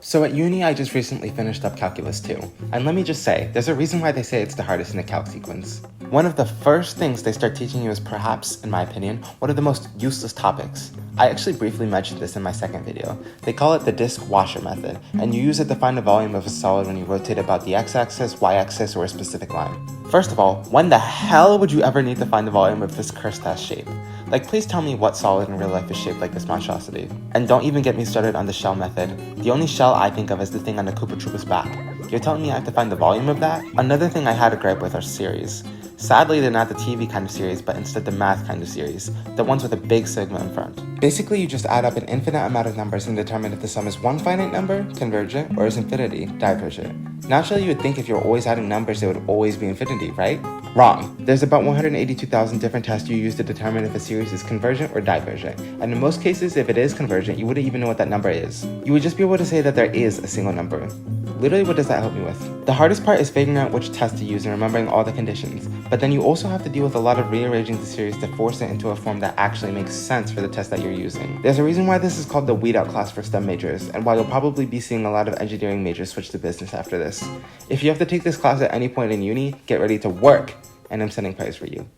So at uni, I just recently finished up Calculus 2, and let me just say, there's a reason why they say it's the hardest in the calc sequence. One of the first things they start teaching you is perhaps, in my opinion, one of the most useless topics. I actually briefly mentioned this in my second video. They call it the disk washer method, and you use it to find the volume of a solid when you rotate about the x-axis, y-axis, or a specific line. First of all, when the hell would you ever need to find the volume of this cursed ass shape? Like, please tell me what solid in real life is shaped like this monstrosity. And don't even get me started on the shell method. The only shell I think of is the thing on the Koopa Troopa's back. You're telling me I have to find the volume of that? Another thing I had a gripe with are series. Sadly, they're not the TV kind of series, but instead the math kind of series, the ones with a big sigma in front. Basically, you just add up an infinite amount of numbers and determine if the sum is one finite number, convergent, or is infinity, divergent. Naturally, you would think if you're always adding numbers, it would always be infinity, right? Wrong. There's about 182,000 different tests you use to determine if a series is convergent or divergent, and in most cases, if it is convergent, you wouldn't even know what that number is. You would just be able to say that there is a single number. Literally, what does that help me with? The hardest part is figuring out which test to use and remembering all the conditions, but then you also have to deal with a lot of rearranging the series to force it into a form that actually makes sense for the test that you're using. There's a reason why this is called the weed out class for STEM majors, and why you'll probably be seeing a lot of engineering majors switch to business after this. If you have to take this class at any point in uni, get ready to work, and I'm sending prayers for you.